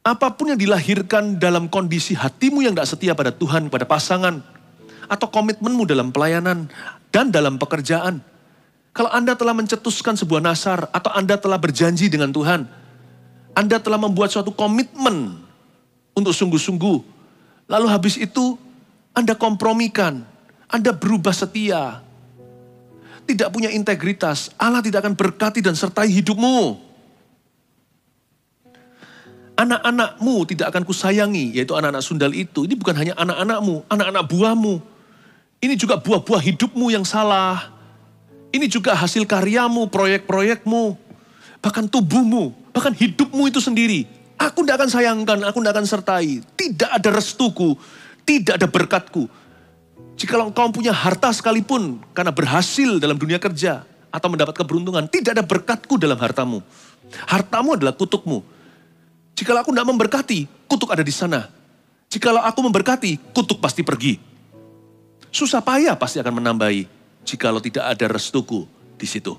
Apapun yang dilahirkan dalam kondisi hatimu yang tidak setia pada Tuhan, pada pasangan, atau komitmenmu dalam pelayanan dan dalam pekerjaan. Kalau Anda telah mencetuskan sebuah nasar, atau Anda telah berjanji dengan Tuhan, Anda telah membuat suatu komitmen untuk sungguh-sungguh, lalu habis itu Anda kompromikan, Anda berubah setia, tidak punya integritas, Allah tidak akan berkati dan sertai hidupmu. Anak-anakmu tidak akan kusayangi, yaitu anak-anak sundal itu. Ini bukan hanya anak-anakmu, anak-anak buahmu. Ini juga buah-buah hidupmu yang salah. Ini juga hasil karyamu, proyek-proyekmu, bahkan tubuhmu, bahkan hidupmu itu sendiri. Aku tidak akan sayangkan, aku tidak akan sertai. Tidak ada restuku, tidak ada berkatku. Jikalau engkau punya harta sekalipun, karena berhasil dalam dunia kerja, atau mendapat keberuntungan, tidak ada berkatku dalam hartamu. Hartamu adalah kutukmu. Jikalau aku tidak memberkati, kutuk ada di sana. Jikalau aku memberkati, kutuk pasti pergi. Susah payah pasti akan menambahi, jikalau tidak ada restuku di situ.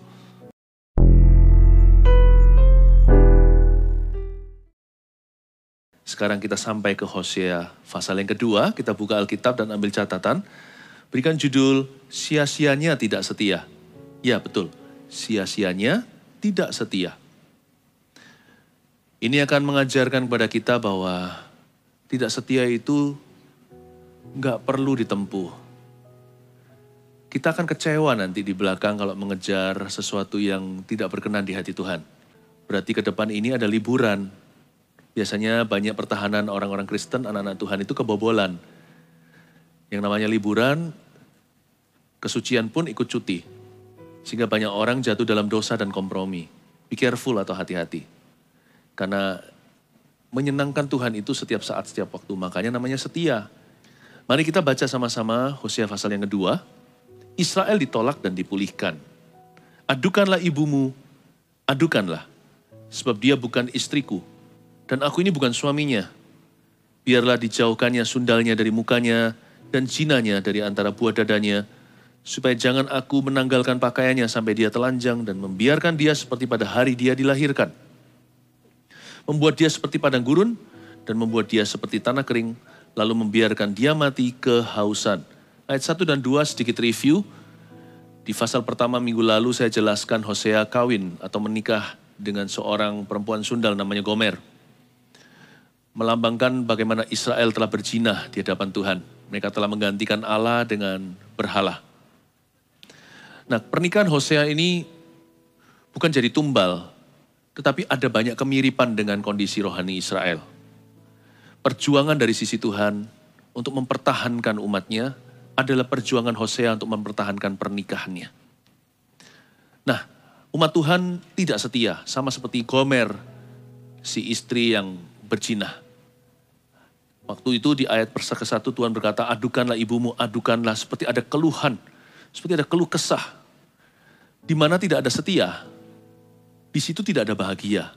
Sekarang kita sampai ke Hosea pasal yang kedua, kita buka Alkitab dan ambil catatan. Berikan judul, sia-sianya tidak setia. Ya betul, sia-sianya tidak setia. Ini akan mengajarkan kepada kita bahwa tidak setia itu nggak perlu ditempuh. Kita akan kecewa nanti di belakang kalau mengejar sesuatu yang tidak berkenan di hati Tuhan. Berarti ke depan ini ada liburan. Biasanya banyak pertahanan orang-orang Kristen, anak-anak Tuhan itu kebobolan. Yang namanya liburan, kesucian pun ikut cuti. Sehingga banyak orang jatuh dalam dosa dan kompromi. Be careful atau hati-hati. Karena menyenangkan Tuhan itu setiap saat, setiap waktu. Makanya namanya setia. Mari kita baca sama-sama Hosea pasal yang kedua. Israel ditolak dan dipulihkan. Adukanlah ibumu, adukanlah. Sebab dia bukan istriku. Dan aku ini bukan suaminya. Biarlah dijauhkannya sundalnya dari mukanya dan jinanya dari antara buah dadanya. Supaya jangan aku menanggalkan pakaiannya sampai dia telanjang dan membiarkan dia seperti pada hari dia dilahirkan. Membuat dia seperti padang gurun, dan membuat dia seperti tanah kering, lalu membiarkan dia mati kehausan. Ayat 1 dan 2 sedikit review. Di pasal pertama minggu lalu saya jelaskan Hosea kawin atau menikah dengan seorang perempuan sundal namanya Gomer. Melambangkan bagaimana Israel telah berzina di hadapan Tuhan. Mereka telah menggantikan Allah dengan berhala. Nah, pernikahan Hosea ini bukan jadi tumbal, tetapi ada banyak kemiripan dengan kondisi rohani Israel. Perjuangan dari sisi Tuhan untuk mempertahankan umatnya adalah perjuangan Hosea untuk mempertahankan pernikahannya. Nah, umat Tuhan tidak setia, sama seperti Gomer, si istri yang berzina. Waktu itu di ayat ke-1 Tuhan berkata, adukanlah ibumu, adukanlah, seperti ada keluhan, seperti ada keluh kesah. Di mana tidak ada setia, di situ tidak ada bahagia.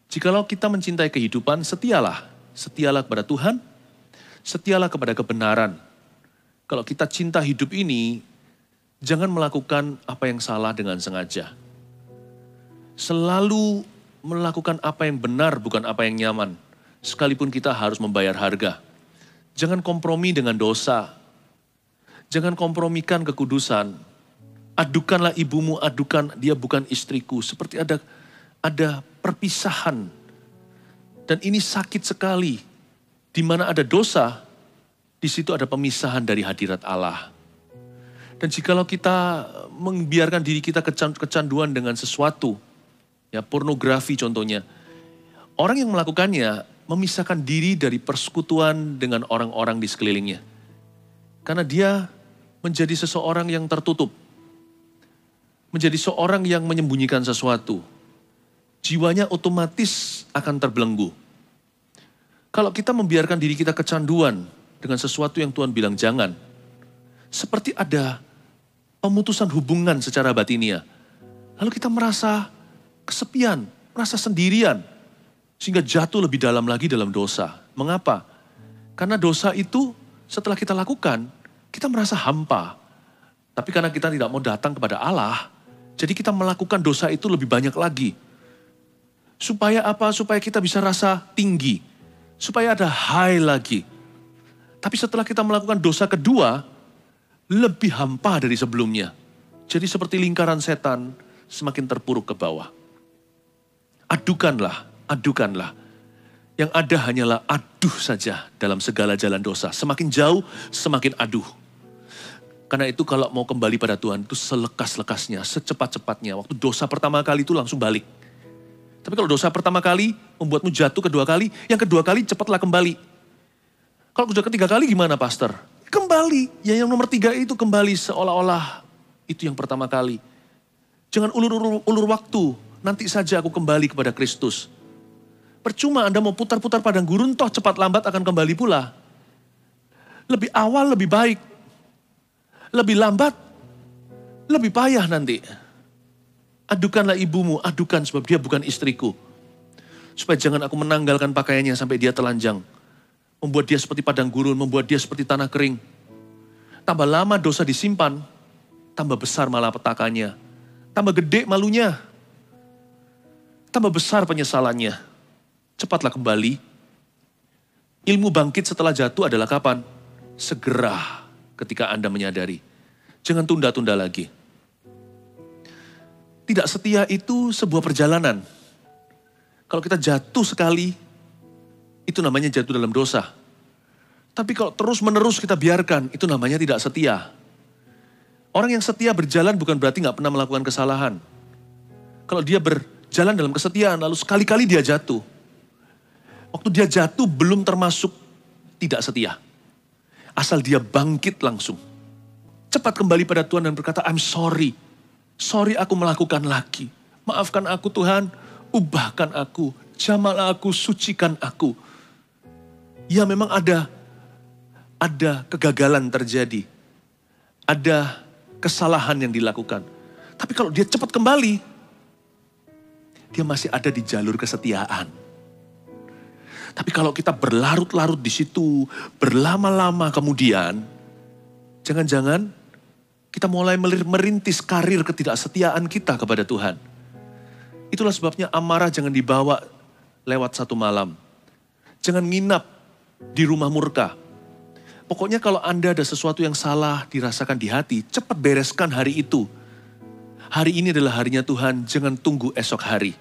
Jikalau kita mencintai kehidupan, setialah. Setialah kepada Tuhan, setialah kepada kebenaran. Kalau kita cinta hidup ini, jangan melakukan apa yang salah dengan sengaja. Selalu melakukan apa yang benar, bukan apa yang nyaman. Sekalipun kita harus membayar harga. Jangan kompromi dengan dosa. Jangan kompromikan kekudusan. Adukanlah ibumu, adukan, dia bukan istriku. Seperti ada perpisahan. Dan ini sakit sekali. Di mana ada dosa, di situ ada pemisahan dari hadirat Allah. Dan jikalau kita membiarkan diri kita kecanduan dengan sesuatu, ya pornografi contohnya, orang yang melakukannya memisahkan diri dari persekutuan dengan orang-orang di sekelilingnya. Karena dia menjadi seseorang yang tertutup. Menjadi seorang yang menyembunyikan sesuatu. Jiwanya otomatis akan terbelenggu. Kalau kita membiarkan diri kita kecanduan dengan sesuatu yang Tuhan bilang jangan. Seperti ada pemutusan hubungan secara batinia. Lalu kita merasa kesepian, merasa sendirian. Sehingga jatuh lebih dalam lagi dalam dosa. Mengapa? Karena dosa itu setelah kita lakukan, kita merasa hampa. Tapi karena kita tidak mau datang kepada Allah, jadi kita melakukan dosa itu lebih banyak lagi. Supaya apa? Supaya kita bisa rasa tinggi. Supaya ada high lagi. Tapi setelah kita melakukan dosa kedua, lebih hampa dari sebelumnya. Jadi seperti lingkaran setan, semakin terpuruk ke bawah. Adukanlah, adukanlah. Yang ada hanyalah aduh saja dalam segala jalan dosa. Semakin jauh, semakin aduh. Karena itu kalau mau kembali pada Tuhan itu selekas-lekasnya, secepat-cepatnya. Waktu dosa pertama kali itu langsung balik. Tapi kalau dosa pertama kali membuatmu jatuh kedua kali, yang kedua kali cepatlah kembali. Kalau sudah ketiga kali gimana pastor? Kembali. Ya yang nomor 3 itu kembali seolah-olah itu yang pertama kali. Jangan ulur waktu. Nanti saja aku kembali kepada Kristus. Percuma Anda mau putar-putar padang gurun, toh cepat lambat akan kembali pula. Lebih awal lebih baik. Lebih lambat, lebih payah nanti. Adukanlah ibumu, adukan sebab dia bukan istriku. Supaya jangan aku menanggalkan pakaiannya sampai dia telanjang. Membuat dia seperti padang gurun, membuat dia seperti tanah kering. Tambah lama dosa disimpan, tambah besar malapetakannya. Tambah gede malunya. Tambah besar penyesalannya. Cepatlah kembali. Ilmu bangkit setelah jatuh adalah kapan? Segera ketika Anda menyadari. Jangan tunda-tunda lagi. Tidak setia itu sebuah perjalanan. Kalau kita jatuh sekali, itu namanya jatuh dalam dosa. Tapi kalau terus-menerus kita biarkan, itu namanya tidak setia. Orang yang setia berjalan bukan berarti nggak pernah melakukan kesalahan. Kalau dia berjalan dalam kesetiaan, lalu sekali-kali dia jatuh. Waktu dia jatuh belum termasuk tidak setia. Asal dia bangkit langsung. Cepat kembali pada Tuhan dan berkata, I'm sorry. Sorry aku melakukan lagi. Maafkan aku Tuhan, ubahkan aku, jamalah aku, sucikan aku. Ya memang ada kegagalan terjadi. Ada kesalahan yang dilakukan. Tapi kalau dia cepat kembali, dia masih ada di jalur kesetiaan. Tapi kalau kita berlarut-larut di situ, berlama-lama kemudian, jangan-jangan kita mulai merintis karir ketidaksetiaan kita kepada Tuhan. Itulah sebabnya amarah jangan dibawa lewat satu malam. Jangan nginap di rumah murka. Pokoknya kalau Anda ada sesuatu yang salah dirasakan di hati, cepat bereskan hari itu. Hari ini adalah harinya Tuhan, jangan tunggu esok hari.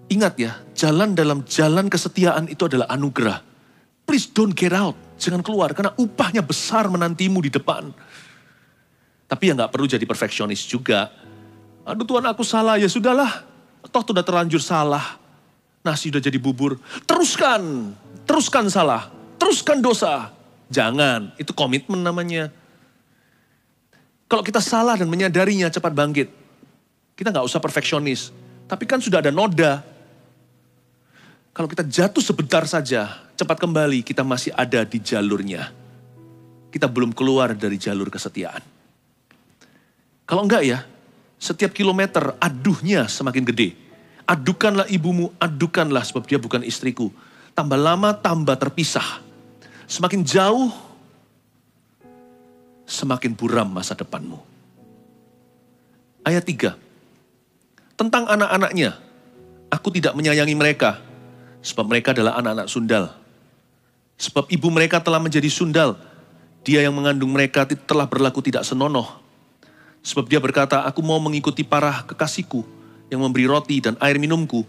Ingat ya, jalan dalam jalan kesetiaan itu adalah anugerah. Please don't get out, jangan keluar karena upahnya besar menantimu di depan. Tapi ya gak perlu jadi perfeksionis juga. Aduh Tuhan aku salah, ya sudahlah. Toh sudah terlanjur salah. Nasi udah jadi bubur. Teruskan salah. Teruskan dosa. Jangan, itu komitmen namanya. Kalau kita salah dan menyadarinya cepat bangkit. Kita gak usah perfeksionis. Tapi kan sudah ada noda. Kalau kita jatuh sebentar saja, cepat kembali, kita masih ada di jalurnya. Kita belum keluar dari jalur kesetiaan. Kalau enggak ya, setiap kilometer aduhnya semakin gede. Adukanlah ibumu, adukanlah sebab dia bukan istriku. Tambah lama, tambah terpisah. Semakin jauh, semakin buram masa depanmu. Ayat 3. Tentang anak-anaknya, aku tidak menyayangi mereka. Sebab mereka adalah anak-anak sundal. Sebab ibu mereka telah menjadi sundal. Dia yang mengandung mereka telah berlaku tidak senonoh. Sebab dia berkata, aku mau mengikuti para kekasihku yang memberi roti dan air minumku,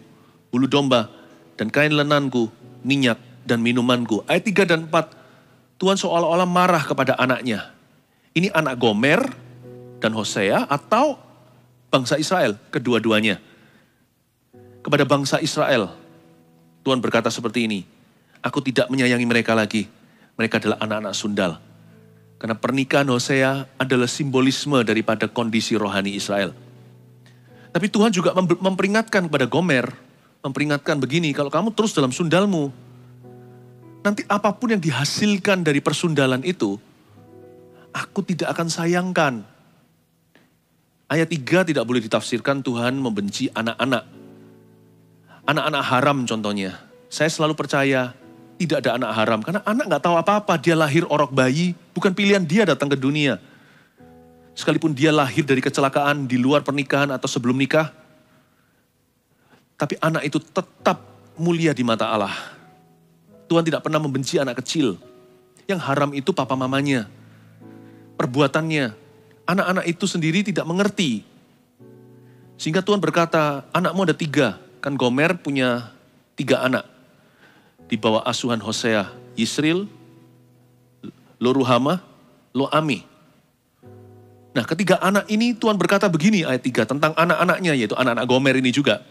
bulu domba dan kain lenanku, minyak dan minumanku. Ayat 3 dan 4, Tuhan seolah-olah marah kepada anaknya. Ini anak Gomer dan Hosea atau bangsa Israel, kedua-duanya. Kepada bangsa Israel, Tuhan berkata seperti ini, aku tidak menyayangi mereka lagi. Mereka adalah anak-anak sundal. Karena pernikahan Hosea adalah simbolisme daripada kondisi rohani Israel. Tapi Tuhan juga memperingatkan kepada Gomer, memperingatkan begini, kalau kamu terus dalam sundalmu, nanti apapun yang dihasilkan dari persundalan itu, aku tidak akan sayangkan. Ayat 3 tidak boleh ditafsirkan Tuhan membenci anak-anak. Anak-anak haram contohnya. Saya selalu percaya tidak ada anak haram. Karena anak gak tahu apa-apa. Dia lahir orok bayi. Bukan pilihan dia datang ke dunia. Sekalipun dia lahir dari kecelakaan di luar pernikahan atau sebelum nikah. Tapi anak itu tetap mulia di mata Allah. Tuhan tidak pernah membenci anak kecil. Yang haram itu papa mamanya, perbuatannya. Anak-anak itu sendiri tidak mengerti. Sehingga Tuhan berkata, anakmu ada 3. Kan Gomer punya 3 anak. Di bawah asuhan Hosea, Yisril, Lo-Ruhamah, Lo-Ami. Nah, ketiga anak ini Tuhan berkata begini ayat 3 tentang anak-anaknya, yaitu anak-anak Gomer ini juga.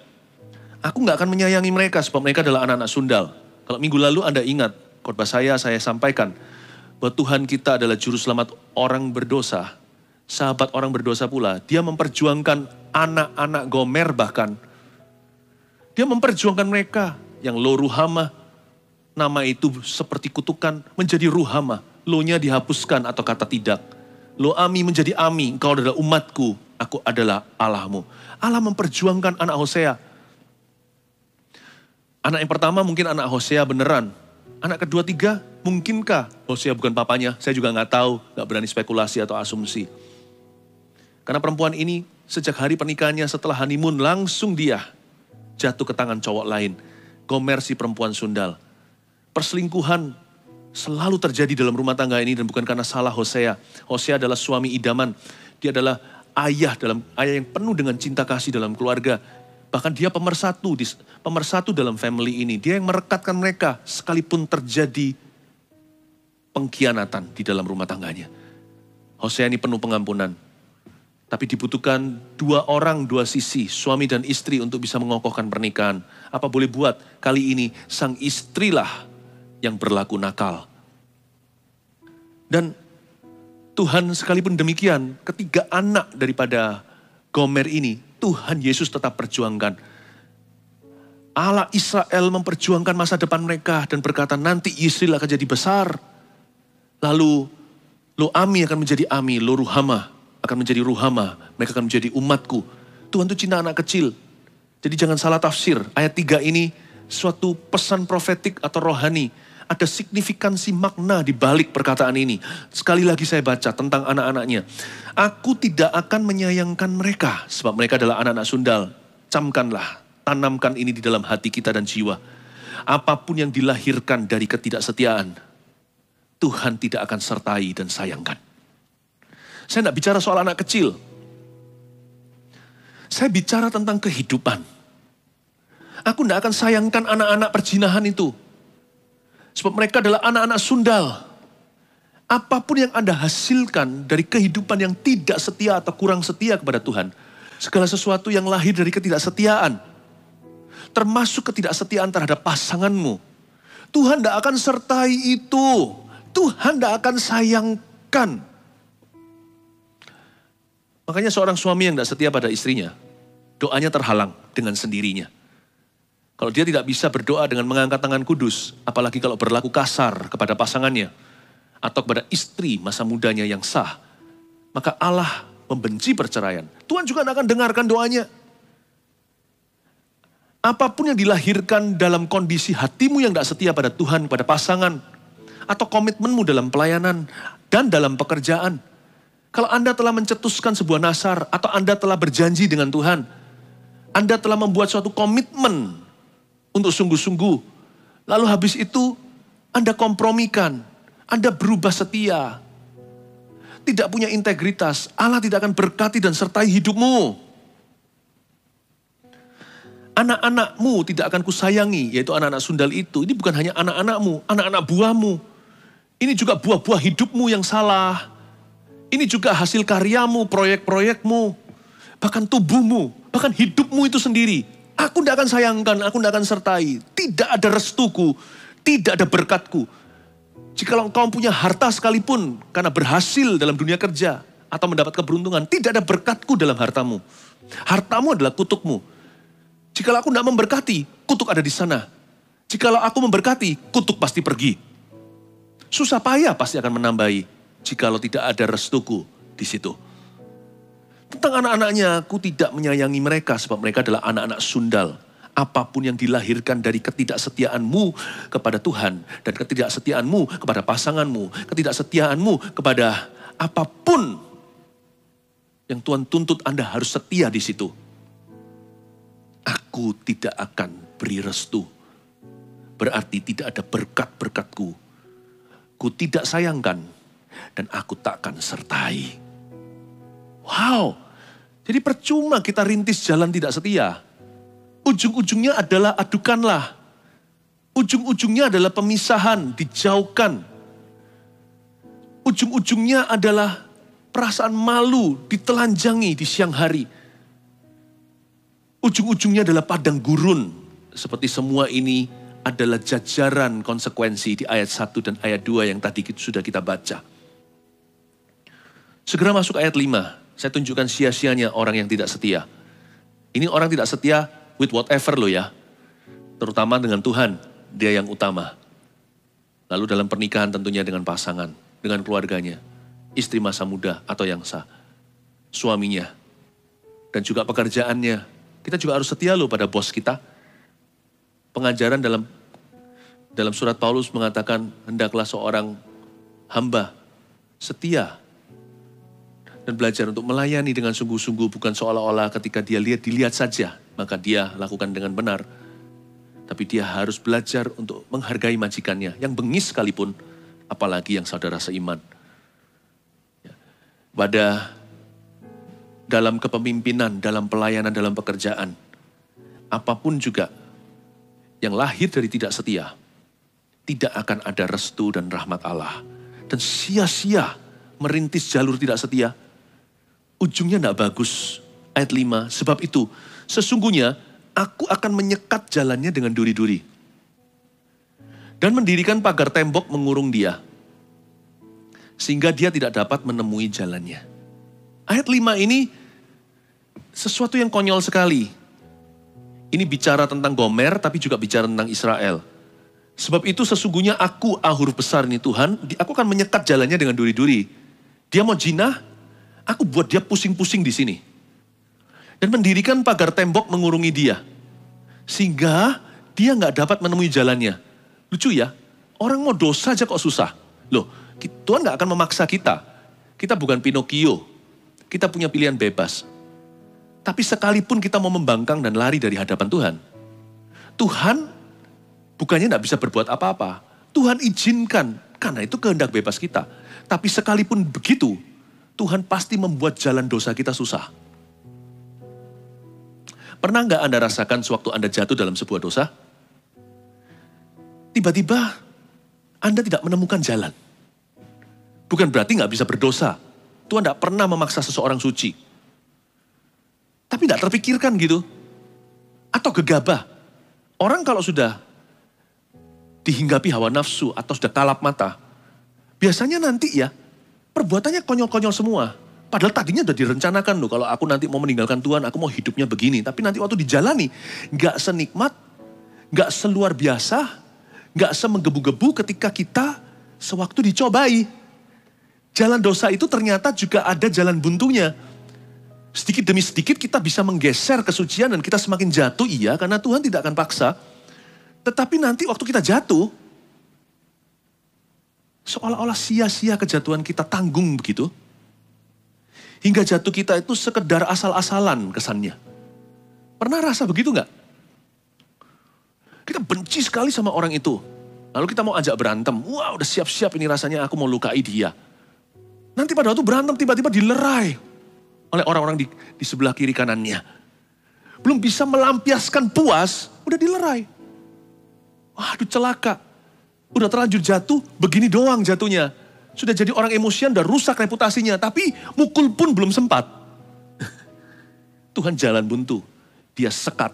Aku gak akan menyayangi mereka sebab mereka adalah anak-anak sundal. Kalau minggu lalu Anda ingat, khotbah saya sampaikan bahwa Tuhan kita adalah juru selamat orang berdosa. Sahabat orang berdosa pula. Dia memperjuangkan anak-anak Gomer bahkan. Dia memperjuangkan mereka yang Lo-Ruhamah. Nama itu seperti kutukan menjadi Ruhamah. Lo-nya dihapuskan atau kata tidak. Lo-Ami menjadi Ami, engkau adalah umatku, aku adalah Allahmu. Allah memperjuangkan anak Hosea. Anak yang pertama mungkin anak Hosea beneran. Anak kedua, 3, mungkinkah Hosea bukan papanya? Saya juga nggak tahu, nggak berani spekulasi atau asumsi. Karena perempuan ini sejak hari pernikahannya setelah honeymoon langsung dia jatuh ke tangan cowok lain. Gomer si perempuan sundal. Perselingkuhan selalu terjadi dalam rumah tangga ini dan bukan karena salah Hosea. Hosea adalah suami idaman. Dia adalah ayah yang penuh dengan cinta kasih dalam keluarga. Bahkan dia pemersatu dalam family ini. Dia yang merekatkan mereka sekalipun terjadi pengkhianatan di dalam rumah tangganya. Hosea ini penuh pengampunan. Tapi dibutuhkan 2 orang, 2 sisi, suami dan istri untuk bisa mengokohkan pernikahan. Apa boleh buat? Kali ini sang istrilah yang berlaku nakal. Dan Tuhan sekalipun demikian, ketiga anak daripada Gomer ini, Tuhan Yesus tetap perjuangkan. Allah Israel memperjuangkan masa depan mereka dan berkata nanti Yisrael akan jadi besar. Lalu Lo-Ami akan menjadi Ami, Lo-Ruhamah akan menjadi Ruhamah, mereka akan menjadi umatku. Tuhan itu cinta anak kecil. Jadi jangan salah tafsir. Ayat 3 ini suatu pesan profetik atau rohani. Ada signifikansi makna di balik perkataan ini. Sekali lagi saya baca tentang anak-anaknya. Aku tidak akan menyayangkan mereka, sebab mereka adalah anak-anak sundal. Camkanlah, tanamkan ini di dalam hati kita dan jiwa. Apapun yang dilahirkan dari ketidaksetiaan, Tuhan tidak akan sertai dan sayangkan. Saya tidak bicara soal anak kecil. Saya bicara tentang kehidupan. Aku tidak akan sayangkan anak-anak perzinahan itu. Sebab mereka adalah anak-anak sundal. Apapun yang Anda hasilkan dari kehidupan yang tidak setia atau kurang setia kepada Tuhan. Segala sesuatu yang lahir dari ketidaksetiaan. Termasuk ketidaksetiaan terhadap pasanganmu. Tuhan tidak akan sertai itu. Tuhan tidak akan sayangkan. Makanya seorang suami yang tidak setia pada istrinya, doanya terhalang dengan sendirinya. Kalau dia tidak bisa berdoa dengan mengangkat tangan kudus, apalagi kalau berlaku kasar kepada pasangannya, atau kepada istri masa mudanya yang sah, maka Allah membenci perceraian. Tuhan juga tidak akan dengarkan doanya. Apapun yang dilahirkan dalam kondisi hatimu yang tidak setia pada Tuhan, pada pasangan, atau komitmenmu dalam pelayanan dan dalam pekerjaan, kalau Anda telah mencetuskan sebuah nasar atau Anda telah berjanji dengan Tuhan, Anda telah membuat suatu komitmen untuk sungguh-sungguh, lalu habis itu Anda kompromikan, Anda berubah setia, tidak punya integritas, Allah tidak akan berkati dan sertai hidupmu. Anak-anakmu tidak akan kusayangi, yaitu anak-anak sundal itu. Ini bukan hanya anak-anakmu, anak-anak buahmu. Ini juga buah-buah hidupmu yang salah. Ini juga hasil karyamu, proyek-proyekmu, bahkan tubuhmu, bahkan hidupmu itu sendiri. Aku tidak akan sayangkan, aku tidak akan sertai. Tidak ada restuku, tidak ada berkatku. Jikalau engkau punya harta sekalipun, karena berhasil dalam dunia kerja, atau mendapat keberuntungan, tidak ada berkatku dalam hartamu. Hartamu adalah kutukmu. Jikalau aku tidak memberkati, kutuk ada di sana. Jikalau aku memberkati, kutuk pasti pergi. Susah payah pasti akan menambahi. Jikalau tidak ada restuku di situ. Tentang anak-anaknya, aku tidak menyayangi mereka sebab mereka adalah anak-anak sundal. Apapun yang dilahirkan dari ketidaksetiaanmu kepada Tuhan dan ketidaksetiaanmu kepada pasanganmu, ketidaksetiaanmu kepada apapun yang Tuhan tuntut Anda harus setia di situ. aku tidak akan beri restu. Berarti tidak ada berkat-berkatku. Ku tidak sayangkan dan aku takkan sertai. Wow, jadi percuma kita rintis jalan tidak setia. Ujung-ujungnya adalah adukanlah. Ujung-ujungnya adalah pemisahan, dijauhkan. Ujung-ujungnya adalah perasaan malu, ditelanjangi di siang hari. Ujung-ujungnya adalah padang gurun. Seperti semua ini adalah jajaran konsekuensi di ayat 1 dan ayat 2 yang tadi sudah kita baca. Segera masuk ayat 5. Saya tunjukkan sia-sianya orang yang tidak setia. Ini orang tidak setia with whatever loh ya. Terutama dengan Tuhan, dia yang utama. Lalu dalam pernikahan tentunya dengan pasangan, dengan keluarganya. Istri masa muda atau yang sah. Suaminya. Dan juga pekerjaannya. Kita juga harus setia loh pada bos kita. Pengajaran dalam surat Paulus mengatakan, hendaklah seorang hamba setia dan belajar untuk melayani dengan sungguh-sungguh, bukan seolah-olah ketika dia dilihat saja, maka dia lakukan dengan benar. Tapi dia harus belajar untuk menghargai majikannya, yang bengis sekalipun, apalagi yang saudara seiman. Pada dalam kepemimpinan, dalam pelayanan, dalam pekerjaan, apapun juga yang lahir dari tidak setia, tidak akan ada restu dan rahmat Allah. Dan sia-sia merintis jalur tidak setia, ujungnya tidak bagus. Ayat 5, sebab itu sesungguhnya aku akan menyekat jalannya dengan duri-duri. Dan mendirikan pagar tembok mengurung dia, sehingga dia tidak dapat menemui jalannya. Ayat 5 ini sesuatu yang konyol sekali. Ini bicara tentang Gomer, tapi juga bicara tentang Israel. Sebab itu sesungguhnya aku, huruf besar ini Tuhan, aku akan menyekat jalannya dengan duri-duri. Dia mau jinah, aku buat dia pusing-pusing di sini. Dan mendirikan pagar tembok mengurungi dia. Sehingga dia nggak dapat menemui jalannya. Lucu ya, orang mau dosa aja kok susah. Loh, Tuhan nggak akan memaksa kita. Kita bukan Pinocchio. Kita punya pilihan bebas. Tapi sekalipun kita mau membangkang dan lari dari hadapan Tuhan, Tuhan bukannya tidak bisa berbuat apa-apa. Tuhan izinkan, karena itu kehendak bebas kita. Tapi sekalipun begitu, Tuhan pasti membuat jalan dosa kita susah. Pernah nggak Anda rasakan sewaktu Anda jatuh dalam sebuah dosa? Tiba-tiba Anda tidak menemukan jalan. Bukan berarti nggak bisa berdosa. Tuhan tidak pernah memaksa seseorang suci. Tapi tidak terpikirkan gitu. Atau gegabah. Orang kalau sudah dihinggapi hawa nafsu atau sudah kalap mata, biasanya nanti ya perbuatannya konyol-konyol semua. Padahal tadinya sudah direncanakan loh, kalau aku nanti mau meninggalkan Tuhan, aku mau hidupnya begini. Tapi nanti waktu dijalani, gak senikmat, gak seluar biasa, gak semenggebu-gebu ketika kita sewaktu dicobai. Jalan dosa itu ternyata juga ada jalan buntunya. Sedikit demi sedikit kita bisa menggeser kesucian dan kita semakin jatuh, iya, karena Tuhan tidak akan paksa. Tetapi nanti waktu kita jatuh, seolah-olah sia-sia kejatuhan kita tanggung begitu. Hingga jatuh kita itu sekedar asal-asalan kesannya. Pernah rasa begitu nggak? Kita benci sekali sama orang itu. Lalu kita mau ajak berantem. Wah, udah siap-siap ini rasanya aku mau lukai dia. Nanti pada waktu berantem tiba-tiba dilerai oleh orang-orang di sebelah kiri kanannya. Belum bisa melampiaskan puas, udah dilerai. Waduh, celaka. Udah terlanjur jatuh, begini doang jatuhnya. Sudah jadi orang emosian, udah rusak reputasinya. Tapi mukul pun belum sempat. Tuhan jalan buntu. Dia sekat.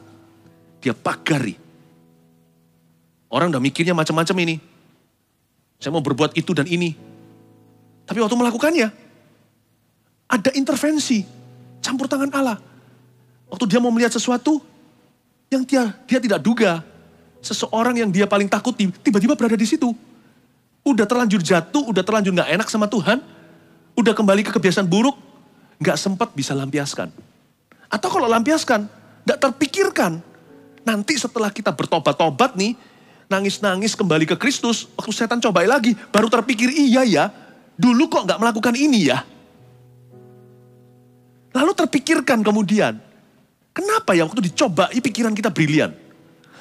Dia pagari. Orang udah mikirnya macam-macam ini. Saya mau berbuat itu dan ini. Tapi waktu melakukannya, ada intervensi, campur tangan Allah. Waktu dia mau melihat sesuatu yang dia tidak duga. Seseorang yang dia paling takuti, tiba-tiba berada di situ. Udah terlanjur jatuh, udah terlanjur gak enak sama Tuhan. Udah kembali ke kebiasaan buruk, gak sempat bisa lampiaskan. Atau kalau lampiaskan, gak terpikirkan. Nanti setelah kita bertobat-tobat nih, nangis-nangis kembali ke Kristus, waktu setan cobain lagi, baru terpikir, iya ya, dulu kok gak melakukan ini ya. Lalu terpikirkan kemudian, Kenapa ya waktu dicoba, pikiran kita brilian.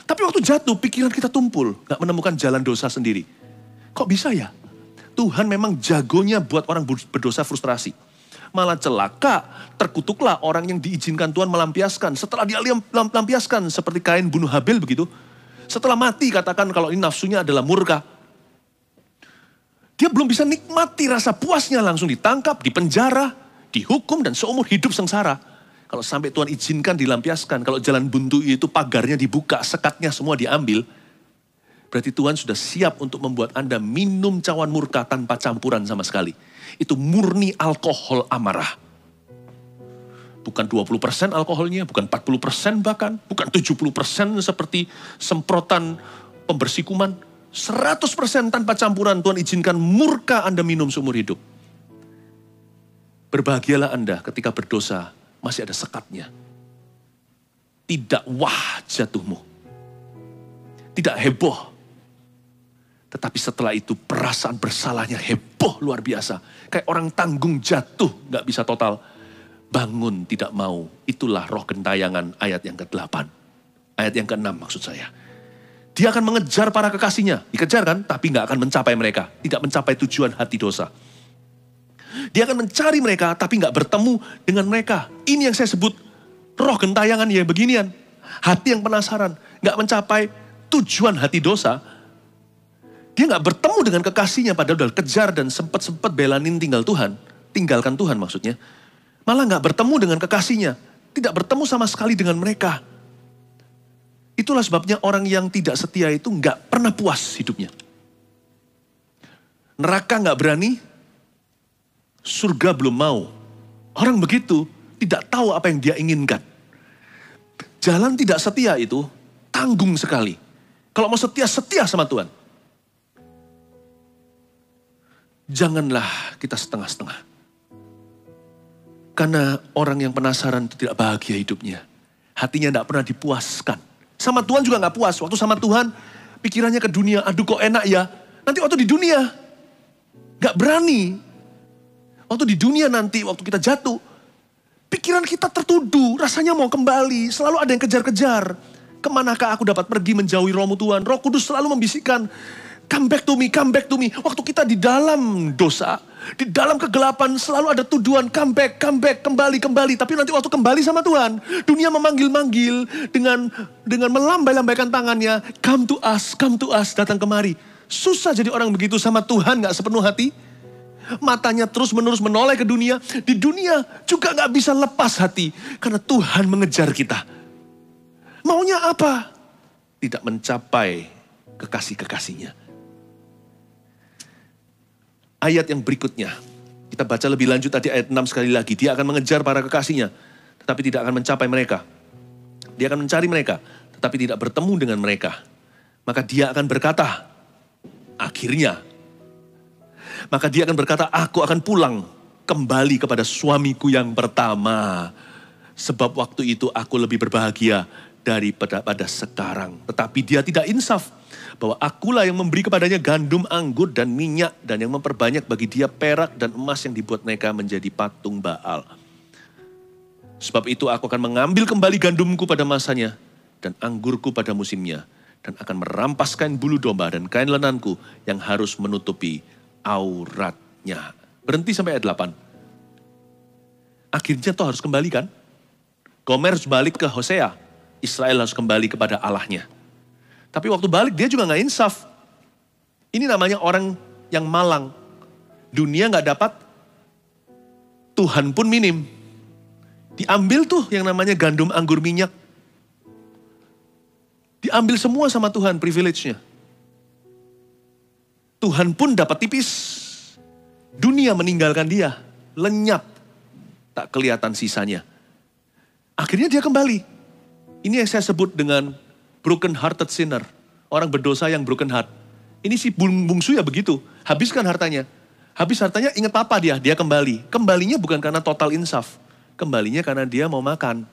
Tapi waktu jatuh, pikiran kita tumpul. Gak menemukan jalan dosa sendiri. Kok bisa ya? Tuhan memang jagonya buat orang berdosa frustrasi. Malah celaka, terkutuklah orang yang diizinkan Tuhan melampiaskan. Setelah dia lampiaskan, seperti Kain bunuh Habil begitu. Setelah mati, katakan kalau ini nafsunya adalah murka. Dia belum bisa nikmati rasa puasnya, langsung ditangkap, dipenjara, dihukum, dan seumur hidup sengsara. Kalau sampai Tuhan izinkan dilampiaskan, kalau jalan buntu itu pagarnya dibuka, sekatnya semua diambil, berarti Tuhan sudah siap untuk membuat Anda minum cawan murka tanpa campuran sama sekali. Itu murni alkohol amarah. Bukan 20% alkoholnya, bukan 40% bahkan, bukan 70% seperti semprotan pembersih kuman. 100% tanpa campuran Tuhan izinkan murka Anda minum seumur hidup. Berbahagialah Anda ketika berdosa masih ada sekatnya. Tidak wah jatuhmu. Tidak heboh. Tetapi setelah itu perasaan bersalahnya heboh luar biasa. Kayak orang tanggung jatuh gak bisa total. Bangun tidak mau. Itulah roh gentayangan ayat yang ke-8. Ayat yang ke-6 maksud saya. Dia akan mengejar para kekasihnya. Dikejar kan, tapi gak akan mencapai mereka. Tidak mencapai tujuan hati dosa. Dia akan mencari mereka, tapi gak bertemu dengan mereka. Ini yang saya sebut roh gentayangan yang beginian. Hati yang penasaran. Gak mencapai tujuan hati dosa. Dia gak bertemu dengan kekasihnya, padahal udah kejar dan sempat-sempat belanin tinggalkan Tuhan maksudnya. Malah gak bertemu dengan kekasihnya. Tidak bertemu sama sekali dengan mereka. Itulah sebabnya orang yang tidak setia itu gak pernah puas hidupnya. Neraka gak berani, surga belum mau. Orang begitu tidak tahu apa yang dia inginkan. Jalan tidak setia itu tanggung sekali. Kalau mau setia, setia sama Tuhan. Janganlah kita setengah-setengah. Karena orang yang penasaran itu tidak bahagia hidupnya. Hatinya tidak pernah dipuaskan. Sama Tuhan juga gak puas. Waktu sama Tuhan, pikirannya ke dunia. Aduh kok enak ya. Nanti waktu di dunia, gak berani. Waktu di dunia nanti, waktu kita jatuh, pikiran kita tertuduh. Rasanya mau kembali. Selalu ada yang kejar-kejar. Kemanakah aku dapat pergi menjauhi rohmu Tuhan? Roh Kudus selalu membisikkan, come back to me, come back to me. Waktu kita di dalam dosa, di dalam kegelapan selalu ada tuduhan, come back, kembali. Tapi nanti waktu kembali sama Tuhan, dunia memanggil-manggil dengan melambai-lambaikan tangannya, come to us, datang kemari. Susah jadi orang begitu sama Tuhan gak sepenuh hati. Matanya terus-menerus menoleh ke dunia. Di dunia juga gak bisa lepas hati. Karena Tuhan mengejar kita. Maunya apa? Tidak mencapai kekasih-kekasihnya. Ayat yang berikutnya. Kita baca lebih lanjut tadi ayat 6 sekali lagi. Dia akan mengejar para kekasihnya. Tetapi tidak akan mencapai mereka. Dia akan mencari mereka. Tetapi tidak bertemu dengan mereka. Maka dia akan berkata. Akhirnya. Maka dia akan berkata, aku akan pulang. Kembali kepada suamiku yang pertama. Sebab waktu itu aku lebih berbahagia daripada pada sekarang. Tetapi dia tidak insaf. Bahwa akulah yang memberi kepadanya gandum, anggur, dan minyak. Dan yang memperbanyak bagi dia perak dan emas yang dibuat mereka menjadi patung Baal. Sebab itu aku akan mengambil kembali gandumku pada masanya. Dan anggurku pada musimnya. Dan akan merampas kain bulu domba dan kain lenanku yang harus menutupi auratnya. Berhenti sampai ayat 8. Akhirnya toh harus kembali kan? Gomer harus balik ke Hosea. Israel harus kembali kepada Allahnya. Tapi waktu balik dia juga gak insaf. Ini namanya orang yang malang. Dunia gak dapat, Tuhan pun minim. Diambil tuh yang namanya gandum, anggur, minyak. Diambil semua sama Tuhan privilege-nya. Tuhan pun dapat tipis. Dunia meninggalkan dia. Lenyap. Tak kelihatan sisanya. Akhirnya dia kembali. Ini yang saya sebut dengan broken hearted sinner. Orang berdosa yang broken heart. Ini si bungsu ya begitu. Habiskan hartanya. Habis hartanya ingat papa dia kembali. Kembalinya bukan karena total insaf. Kembalinya karena dia mau makan.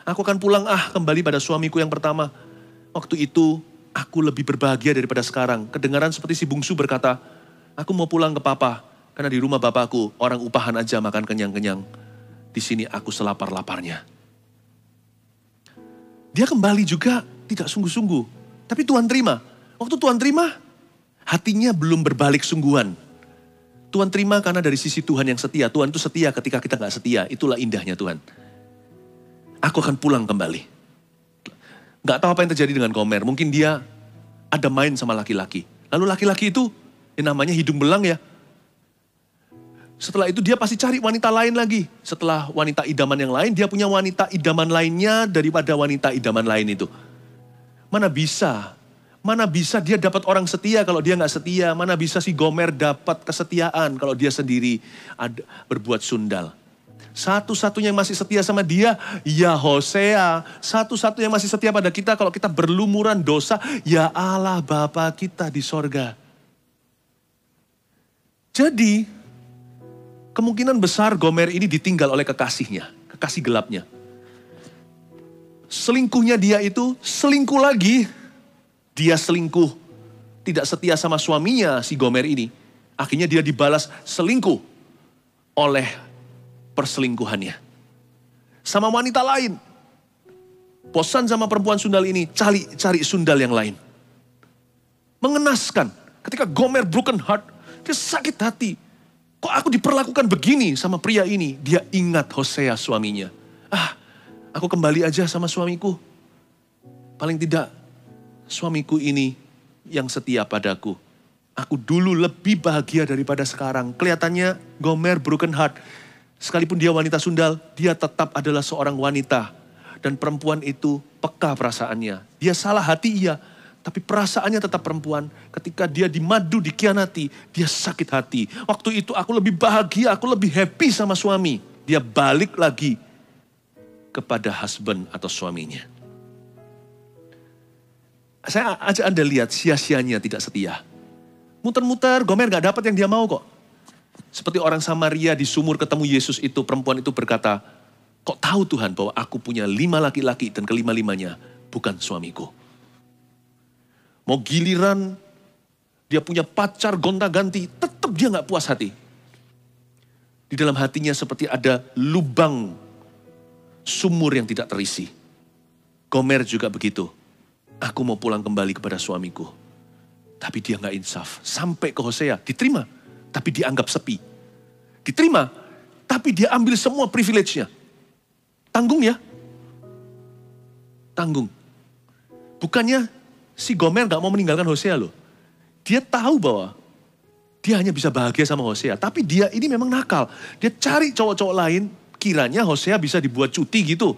Aku akan pulang kembali pada suamiku yang pertama. Waktu itu aku lebih berbahagia daripada sekarang. Kedengaran seperti si bungsu berkata, aku mau pulang ke papa. Karena di rumah bapakku orang upahan aja makan kenyang-kenyang. Di sini aku selapar-laparnya. Dia kembali juga tidak sungguh-sungguh. Tapi Tuhan terima. Waktu Tuhan terima, hatinya belum berbalik sungguhan. Tuhan terima karena dari sisi Tuhan yang setia. Tuhan itu setia ketika kita gak setia. Itulah indahnya Tuhan. Aku akan pulang kembali. Gak tahu apa yang terjadi dengan Gomer. Mungkin dia ada main sama laki-laki. Lalu laki-laki itu, namanya hidung belang ya. Setelah itu dia pasti cari wanita lain lagi. Setelah wanita idaman yang lain, dia punya wanita idaman lainnya daripada wanita idaman lain itu. Mana bisa dia dapat orang setia kalau dia gak setia. Mana bisa si Gomer dapat kesetiaan kalau dia sendiri berbuat sundal. Satu-satunya yang masih setia sama dia, ya Hosea. Satu-satunya yang masih setia pada kita kalau kita berlumuran dosa, ya Allah Bapa kita di sorga. Jadi, kemungkinan besar Gomer ini ditinggal oleh kekasihnya, kekasih gelapnya. Selingkuhnya dia itu selingkuh lagi. Dia selingkuh, tidak setia sama suaminya si Gomer ini. Akhirnya dia dibalas selingkuh oleh perselingkuhannya. Sama wanita lain. Bosan sama perempuan sundal ini, cari sundal yang lain. Mengenaskan. Ketika Gomer broken heart, dia sakit hati. Kok aku diperlakukan begini sama pria ini? Dia ingat Hosea suaminya. Aku kembali aja sama suamiku. Paling tidak, suamiku ini yang setia padaku. Aku dulu lebih bahagia daripada sekarang. Kelihatannya Gomer broken heart. Sekalipun dia wanita sundal, dia tetap adalah seorang wanita. Dan perempuan itu peka perasaannya. Dia salah hati iya, tapi perasaannya tetap perempuan. Ketika dia dimadu, dikhianati, dia sakit hati. Waktu itu aku lebih bahagia, aku lebih happy sama suami. Dia balik lagi kepada husband atau suaminya. Saya ajak Anda lihat sia-sianya tidak setia. Muter-muter, Gomer gak dapat yang dia mau kok. Seperti orang Samaria di sumur ketemu Yesus itu, perempuan itu berkata, kok tahu Tuhan bahwa aku punya 5 laki-laki dan kelima-limanya bukan suamiku. Mau giliran dia punya pacar gonta-ganti, tetap dia gak puas hati. Di dalam hatinya seperti ada lubang sumur yang tidak terisi. Gomer juga begitu. Aku mau pulang kembali kepada suamiku. Tapi dia gak insaf. Sampai ke Hosea, diterima. Tapi dianggap sepi. Diterima, tapi dia ambil semua privilege-nya. Tanggung ya. Tanggung. Bukannya si Gomer gak mau meninggalkan Hosea loh. Dia tahu bahwa dia hanya bisa bahagia sama Hosea. Tapi dia ini memang nakal. Dia cari cowok-cowok lain, kiranya Hosea bisa dibuat cuti gitu.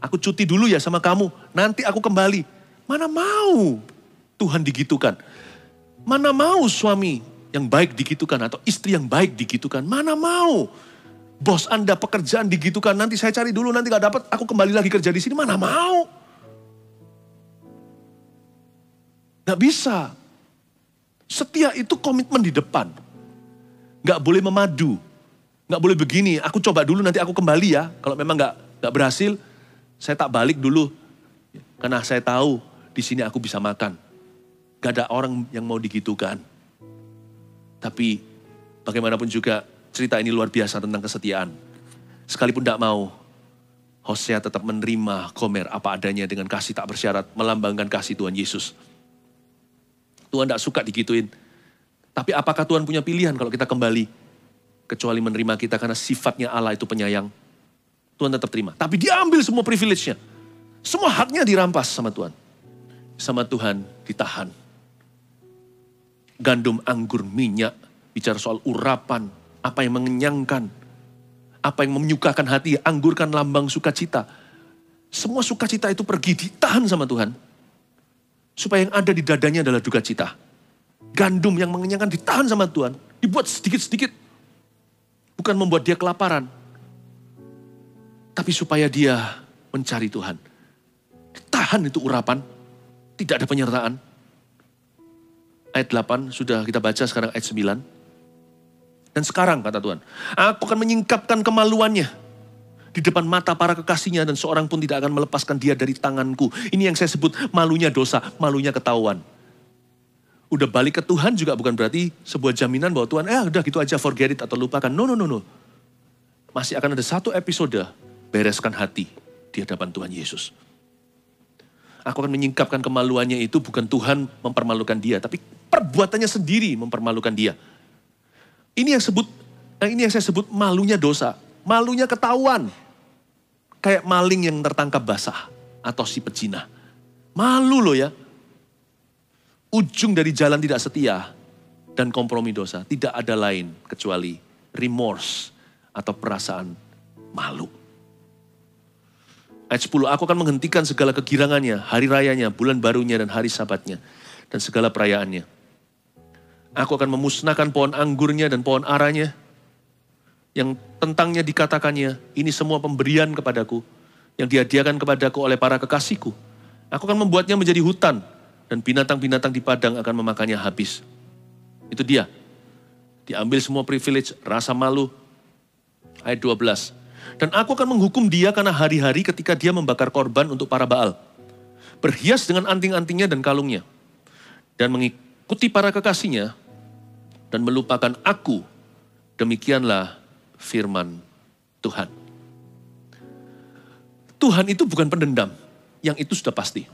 Aku cuti dulu ya sama kamu, nanti aku kembali. Mana mau Tuhan digitukan. Mana mau suami yang baik digitukan atau istri yang baik digitukan. Mana mau bos Anda pekerjaan digitukan. Nanti saya cari dulu, nanti gak dapat, aku kembali lagi kerja di sini. Mana mau. Gak bisa. Setia itu komitmen di depan. Gak boleh memadu. Gak boleh begini, aku coba dulu nanti aku kembali ya. Kalau memang gak berhasil, saya tak balik dulu. Karena saya tahu di sini aku bisa makan. Gak ada orang yang mau digitukan. Tapi bagaimanapun juga cerita ini luar biasa tentang kesetiaan. Sekalipun tidak mau, Hosea tetap menerima Gomer apa adanya dengan kasih tak bersyarat, melambangkan kasih Tuhan Yesus. Tuhan tidak suka digituin. Tapi apakah Tuhan punya pilihan kalau kita kembali? Kecuali menerima kita karena sifatnya Allah itu penyayang. Tuhan tetap terima. Tapi dia ambil semua privilege-nya. Semua haknya dirampas sama Tuhan. Sama Tuhan ditahan. Gandum, anggur, minyak, bicara soal urapan, apa yang mengenyangkan, apa yang menyukakan hati, anggur kan lambang sukacita. Semua sukacita itu pergi, ditahan sama Tuhan. Supaya yang ada di dadanya adalah duka cita. Gandum yang mengenyangkan ditahan sama Tuhan, dibuat sedikit-sedikit. Bukan membuat dia kelaparan, tapi supaya dia mencari Tuhan. Ditahan itu urapan, tidak ada penyertaan. Ayat 8 sudah kita baca, sekarang ayat 9. Dan sekarang kata Tuhan, aku akan menyingkapkan kemaluannya di depan mata para kekasihnya dan seorang pun tidak akan melepaskan dia dari tanganku. Ini yang saya sebut malunya dosa, malunya ketahuan. Udah balik ke Tuhan juga bukan berarti sebuah jaminan bahwa Tuhan, udah gitu aja forget it atau lupakan. No. Masih akan ada satu episode, bereskan hati di hadapan Tuhan Yesus. Aku akan menyingkapkan kemaluannya itu bukan Tuhan mempermalukan dia, tapi perbuatannya sendiri mempermalukan dia. Ini yang saya sebut malunya dosa. Malunya ketahuan. Kayak maling yang tertangkap basah atau si pezina. Malu loh ya. Ujung dari jalan tidak setia dan kompromi dosa tidak ada lain kecuali remorse atau perasaan malu. Ayat 10, aku akan menghentikan segala kegirangannya, hari rayanya, bulan barunya, dan hari sabatnya, dan segala perayaannya. Aku akan memusnahkan pohon anggurnya dan pohon aranya, yang tentangnya dikatakannya, ini semua pemberian kepadaku, yang dihadiahkan kepadaku oleh para kekasihku. Aku akan membuatnya menjadi hutan, dan binatang-binatang di padang akan memakannya habis. Itu dia. Diambil semua privilege, rasa malu. Ayat 12. Dan aku akan menghukum dia karena hari-hari ketika dia membakar korban untuk para Baal. Berhias dengan anting-antingnya dan kalungnya. Dan mengikuti para kekasihnya. Dan melupakan aku. Demikianlah firman Tuhan. Tuhan itu bukan pendendam. Yang itu sudah pasti.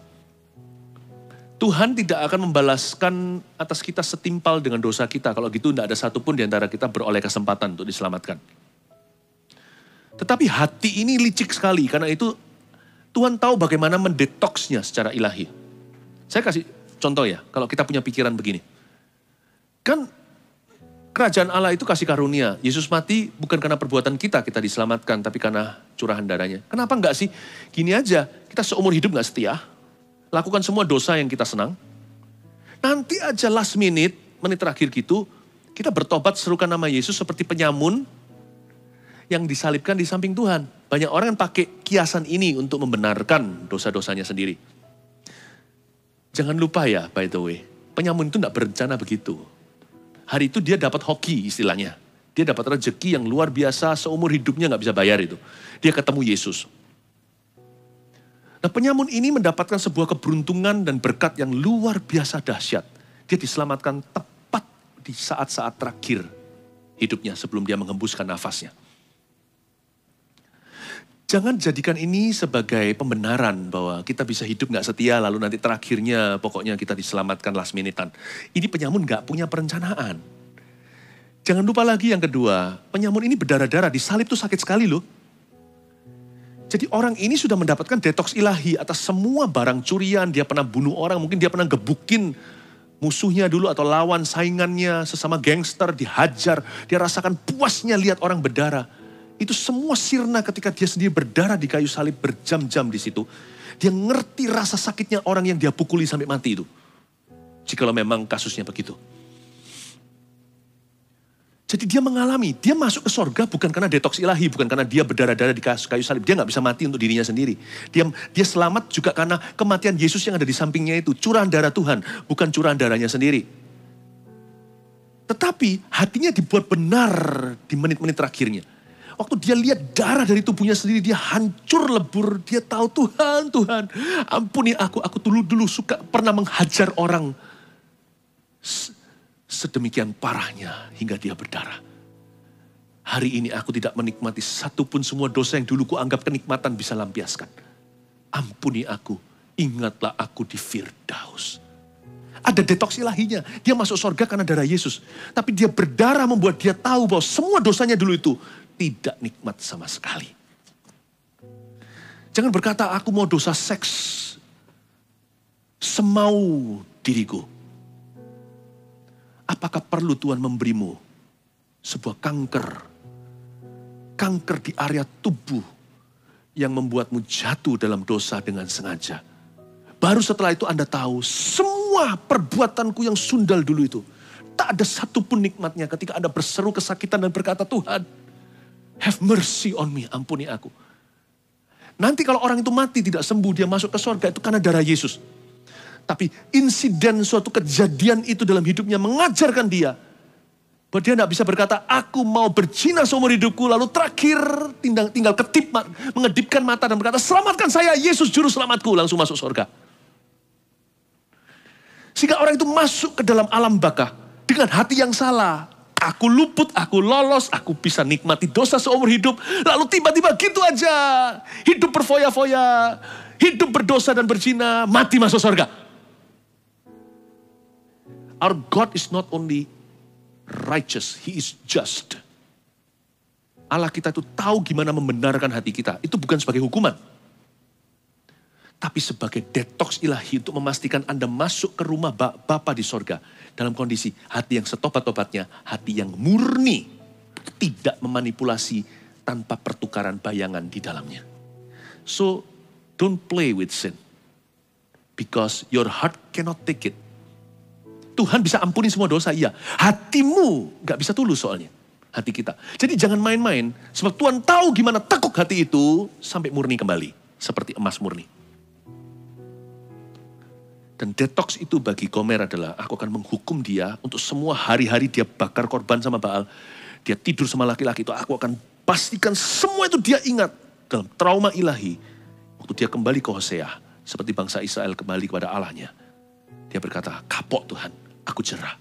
Tuhan tidak akan membalaskan atas kita setimpal dengan dosa kita. Kalau gitu tidak ada satupun di antara kita beroleh kesempatan untuk diselamatkan. Tetapi hati ini licik sekali, karena itu Tuhan tahu bagaimana mendetoksnya secara ilahi. Saya kasih contoh ya, kalau kita punya pikiran begini. Kan kerajaan Allah itu kasih karunia. Yesus mati bukan karena perbuatan kita diselamatkan, tapi karena curahan darahnya. Kenapa enggak sih? Gini aja, kita seumur hidup enggak setia, lakukan semua dosa yang kita senang. Nanti aja last minute, menit terakhir gitu, kita bertobat serukan nama Yesus seperti penyamun yang disalibkan di samping Tuhan. Banyak orang yang pakai kiasan ini untuk membenarkan dosa-dosanya sendiri. Jangan lupa ya, by the way, penyamun itu tidak berencana begitu. Hari itu dia dapat hoki istilahnya. Dia dapat rezeki yang luar biasa, seumur hidupnya nggak bisa bayar itu. Dia ketemu Yesus. Nah, penyamun ini mendapatkan sebuah keberuntungan dan berkat yang luar biasa dahsyat. Dia diselamatkan tepat di saat-saat terakhir hidupnya sebelum dia menghembuskan nafasnya. Jangan jadikan ini sebagai pembenaran bahwa kita bisa hidup gak setia lalu nanti terakhirnya pokoknya kita diselamatkan last minute-an. Ini penyamun gak punya perencanaan. Jangan lupa lagi yang kedua, penyamun ini berdarah-darah, disalib tuh sakit sekali loh. Jadi orang ini sudah mendapatkan detoks ilahi atas semua barang curian, dia pernah bunuh orang, mungkin dia pernah gebukin musuhnya dulu atau lawan saingannya, sesama gangster, dihajar, dia rasakan puasnya lihat orang berdarah. Itu semua sirna ketika dia sendiri berdarah di kayu salib berjam-jam di situ. Dia ngerti rasa sakitnya orang yang dia pukuli sampai mati itu. Jikalau memang kasusnya begitu. Jadi dia mengalami, dia masuk ke sorga bukan karena detoks ilahi, bukan karena dia berdarah-darah di kayu salib. Dia gak bisa mati untuk dirinya sendiri. Dia selamat juga karena kematian Yesus yang ada di sampingnya itu. Curahan darah Tuhan, bukan curahan darahnya sendiri. Tetapi hatinya dibuat benar di menit-menit terakhirnya. Waktu dia lihat darah dari tubuhnya sendiri, dia hancur lebur. Dia tahu, Tuhan, ampuni aku dulu suka pernah menghajar orang. Sedemikian parahnya hingga dia berdarah. Hari ini aku tidak menikmati satupun semua dosa yang dulu kuanggap kenikmatan bisa lampiaskan. Ampuni aku, ingatlah aku di Firdaus. Ada detoks ilahinya. Dia masuk surga karena darah Yesus. Tapi dia berdarah membuat dia tahu bahwa semua dosanya dulu itu tidak nikmat sama sekali. Jangan berkata, aku mau dosa seks semau diriku. Apakah perlu Tuhan memberimu sebuah kanker di area tubuh yang membuatmu jatuh dalam dosa dengan sengaja? Baru setelah itu Anda tahu semua perbuatanku yang sundal dulu itu, tak ada satupun nikmatnya ketika Anda berseru kesakitan dan berkata, Tuhan, have mercy on me, ampuni aku. Nanti kalau orang itu mati tidak sembuh, dia masuk ke surga itu karena darah Yesus. Tapi insiden suatu kejadian itu dalam hidupnya mengajarkan dia bahwa dia tidak bisa berkata, aku mau berzina seumur hidupku, lalu terakhir tinggal ketip, mengedipkan mata dan berkata, selamatkan saya, Yesus juru selamatku, langsung masuk surga. Sehingga orang itu masuk ke dalam alam baka dengan hati yang salah. Aku luput, aku lolos, aku bisa nikmati dosa seumur hidup. Lalu tiba-tiba gitu aja. Hidup berfoya-foya. hidup berdosa dan berzina, mati masuk surga. Our God is not only righteous, He is just. Allah kita itu tahu gimana membenarkan hati kita. Itu bukan sebagai hukuman. Tapi sebagai detox ilahi untuk memastikan Anda masuk ke rumah Bapa di sorga. Dalam kondisi hati yang setobat-tobatnya, hati yang murni. Tidak memanipulasi tanpa pertukaran bayangan di dalamnya. So, don't play with sin. Because your heart cannot take it. Tuhan bisa ampuni semua dosa, iya. Hatimu gak bisa tulus soalnya. Hati kita. Jadi jangan main-main. Sebab Tuhan tahu gimana tekuk hati itu sampai murni kembali. Seperti emas murni. Dan detox itu bagi Gomer adalah aku akan menghukum dia untuk semua hari-hari dia bakar korban sama Baal. Dia tidur sama laki-laki itu. Aku akan pastikan semua itu dia ingat dalam trauma ilahi. Waktu dia kembali ke Hosea. Seperti bangsa Israel kembali kepada Allahnya. Dia berkata, kapok Tuhan, aku jerah.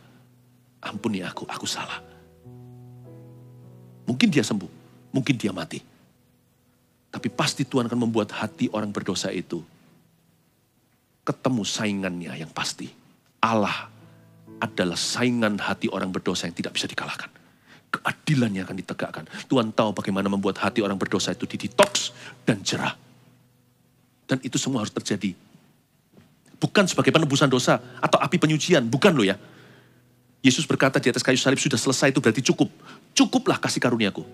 Ampuni aku salah. Mungkin dia sembuh, mungkin dia mati. Tapi pasti Tuhan akan membuat hati orang berdosa itu ketemu saingannya yang pasti. Allah adalah saingan hati orang berdosa yang tidak bisa dikalahkan. Keadilannya akan ditegakkan. Tuhan tahu bagaimana membuat hati orang berdosa itu didetox dan jerah. Dan itu semua harus terjadi. Bukan sebagai penebusan dosa atau api penyucian, bukan loh ya. Yesus berkata di atas kayu salib sudah selesai, itu berarti cukup. Cukuplah kasih karuniaku.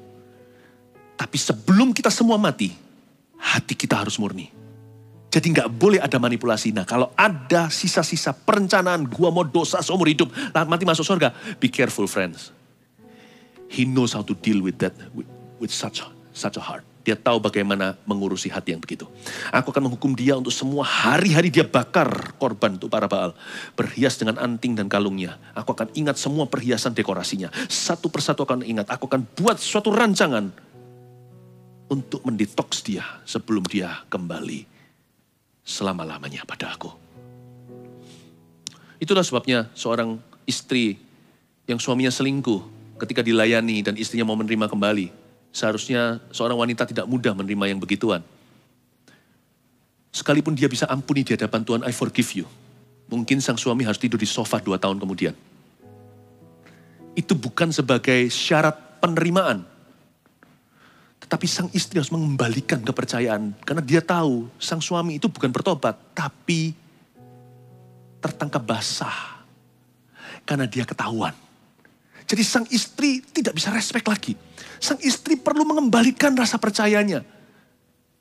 Tapi sebelum kita semua mati, hati kita harus murni. Jadi nggak boleh ada manipulasi. Nah kalau ada sisa-sisa perencanaan, gua mau dosa seumur hidup, mati masuk surga. Be careful friends. He knows how to deal with that, with such a heart. Dia tahu bagaimana mengurusi hati yang begitu. Aku akan menghukum dia untuk semua hari-hari dia bakar korban untuk para Baal. Berhias dengan anting dan kalungnya. Aku akan ingat semua perhiasan dekorasinya. Satu persatu akan ingat. Aku akan buat suatu rancangan untuk mendetoks dia sebelum dia kembali selama-lamanya pada aku. Itulah sebabnya seorang istri yang suaminya selingkuh ketika dilayani dan istrinya mau menerima kembali. Seharusnya seorang wanita tidak mudah menerima yang begituan. Sekalipun dia bisa ampuni di hadapan Tuhan, I forgive you. Mungkin sang suami harus tidur di sofa 2 tahun kemudian. Itu bukan sebagai syarat penerimaan. Tetapi sang istri harus mengembalikan kepercayaan. Karena dia tahu sang suami itu bukan bertobat, tapi tertangkap basah. Karena dia ketahuan. Jadi sang istri tidak bisa respect lagi. Sang istri perlu mengembalikan rasa percayanya.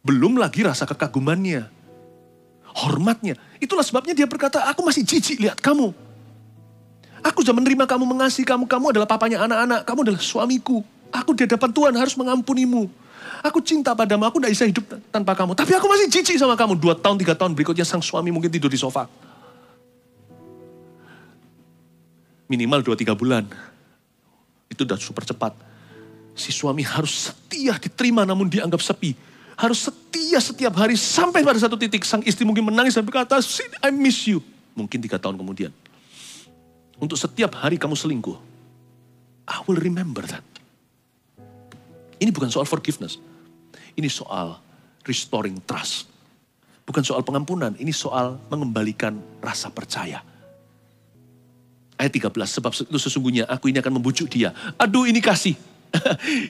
Belum lagi rasa kekagumannya. Hormatnya. Itulah sebabnya dia berkata, aku masih jijik lihat kamu. Aku sudah menerima kamu, mengasihi kamu. Kamu adalah papanya anak-anak. Kamu adalah suamiku. Aku di hadapan Tuhan harus mengampunimu. Aku cinta padamu. Aku tidak bisa hidup tanpa kamu. Tapi aku masih jijik sama kamu. 2 tahun, 3 tahun berikutnya sang suami mungkin tidur di sofa. Minimal 2-3 bulan. Itu udah super cepat. Si suami harus setia diterima namun dianggap sepi. Harus setia setiap hari sampai pada satu titik. Sang istri mungkin menangis dan berkata, I miss you. Mungkin 3 tahun kemudian. Untuk setiap hari kamu selingkuh. I will remember that. Ini bukan soal forgiveness. Ini soal restoring trust. Bukan soal pengampunan. Ini soal mengembalikan rasa percaya. Ayat 13, sebab itu sesungguhnya aku ini akan membujuk dia. Aduh ini kasih.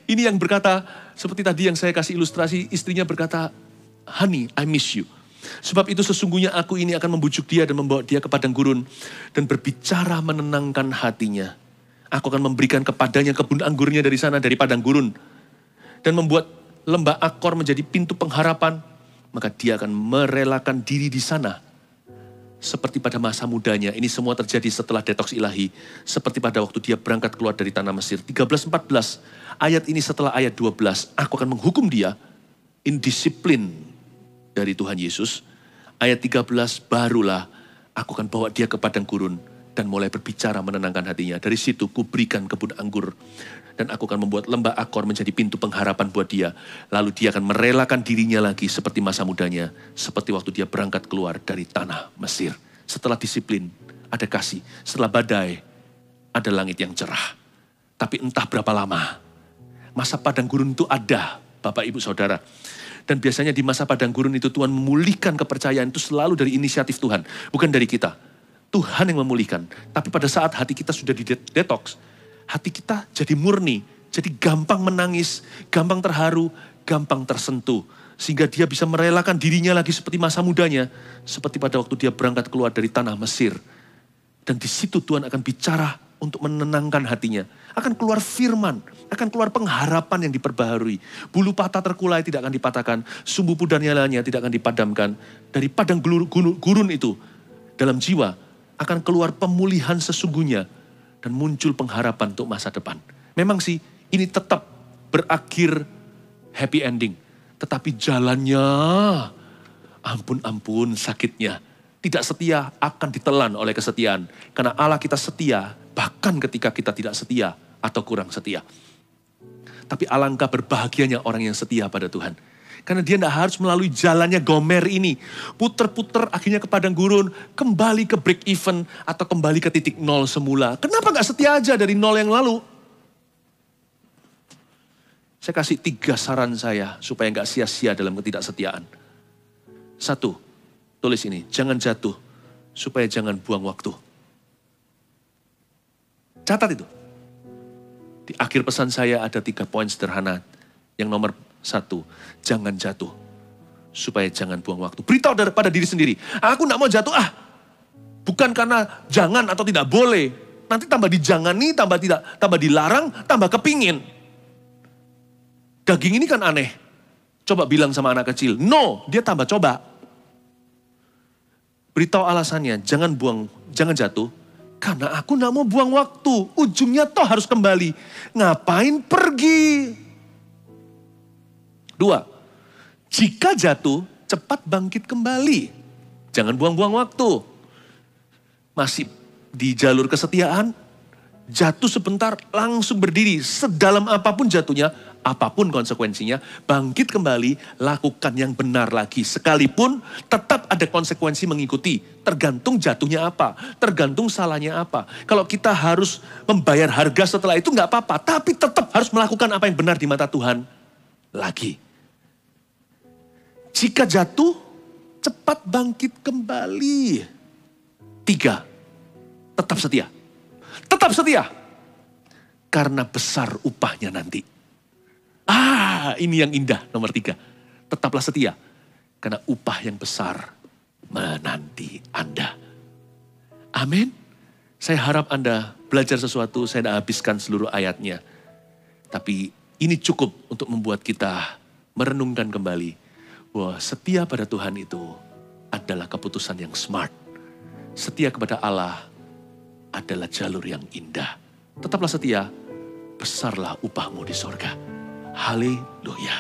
Ini yang berkata, seperti tadi yang saya kasih ilustrasi, istrinya berkata, honey, I miss you. Sebab itu sesungguhnya aku ini akan membujuk dia dan membawa dia ke padang gurun. Dan berbicara menenangkan hatinya. Aku akan memberikan kepadanya kebun anggurnya dari sana, dari padang gurun. Dan membuat lembah Akor menjadi pintu pengharapan. Maka dia akan merelakan diri di sana. Seperti pada masa mudanya, ini semua terjadi setelah detoks ilahi. Seperti pada waktu dia berangkat keluar dari tanah Mesir. 13-14, ayat ini setelah ayat 12. Aku akan menghukum dia, indisiplin dari Tuhan Yesus. Ayat 13, barulah aku akan bawa dia ke padang gurun. Dan mulai berbicara menenangkan hatinya. Dari situ kuberikan kebun anggur. Dan aku akan membuat lembah Akor menjadi pintu pengharapan buat dia. Lalu dia akan merelakan dirinya lagi seperti masa mudanya. Seperti waktu dia berangkat keluar dari tanah Mesir. Setelah disiplin, ada kasih. Setelah badai, ada langit yang cerah. Tapi entah berapa lama, masa padang gurun itu ada, Bapak Ibu Saudara. Dan biasanya di masa padang gurun itu Tuhan memulihkan kepercayaan itu selalu dari inisiatif Tuhan. Bukan dari kita. Tuhan yang memulihkan. Tapi pada saat hati kita sudah di detox, hati kita jadi murni. Jadi gampang menangis, gampang terharu, gampang tersentuh. Sehingga dia bisa merelakan dirinya lagi seperti masa mudanya. Seperti pada waktu dia berangkat keluar dari tanah Mesir. Dan di situ Tuhan akan bicara untuk menenangkan hatinya. Akan keluar firman, akan keluar pengharapan yang diperbaharui. Bulu patah terkulai tidak akan dipatahkan, sumbu pudar nyalanya tidak akan dipadamkan. Dari padang gurun itu, dalam jiwa akan keluar pemulihan sesungguhnya. Dan muncul pengharapan untuk masa depan. Memang sih, ini tetap berakhir happy ending. Tetapi jalannya, ampun sakitnya. Tidak setia akan ditelan oleh kesetiaan. Karena Allah kita setia, bahkan ketika kita tidak setia atau kurang setia. Tapi alangkah berbahagianya orang yang setia pada Tuhan. Karena dia tidak harus melalui jalannya Gomer ini. Puter-puter akhirnya ke padang gurun, kembali ke break even atau kembali ke titik nol semula. Kenapa gak setia aja dari nol yang lalu? Saya kasih 3 saran saya supaya gak sia-sia dalam ketidaksetiaan. 1, tulis ini, jangan jatuh supaya jangan buang waktu. Catat itu. Di akhir pesan saya ada 3 poin sederhana. Yang nomor 1, jangan jatuh supaya jangan buang waktu. Beritahu pada diri sendiri, aku gak mau jatuh bukan karena jangan atau tidak boleh. Nanti tambah dijangani, tambah dilarang, tambah kepingin. Daging ini kan aneh. Coba bilang sama anak kecil, no, dia tambah coba. Beritahu alasannya, jangan jatuh, karena aku gak mau buang waktu. Ujungnya toh harus kembali. Ngapain pergi? 2, jika jatuh, cepat bangkit kembali. Jangan buang-buang waktu. Masih di jalur kesetiaan, jatuh sebentar, langsung berdiri. Sedalam apapun jatuhnya, apapun konsekuensinya, bangkit kembali, lakukan yang benar lagi. Sekalipun tetap ada konsekuensi mengikuti. Tergantung jatuhnya apa, tergantung salahnya apa. Kalau kita harus membayar harga setelah itu nggak apa-apa, tapi tetap harus melakukan apa yang benar di mata Tuhan lagi. Jika jatuh, cepat bangkit kembali. 3, tetap setia. Tetap setia. Karena besar upahnya nanti. Ini yang indah, nomor 3. Tetaplah setia. Karena upah yang besar menanti Anda. Amin. Saya harap Anda belajar sesuatu, saya tidak habiskan seluruh ayatnya. Tapi ini cukup untuk membuat kita merenungkan kembali. Bahwa setia pada Tuhan itu adalah keputusan yang smart. Setia kepada Allah adalah jalur yang indah. Tetaplah setia, besarlah upahmu di sorga. Haleluya.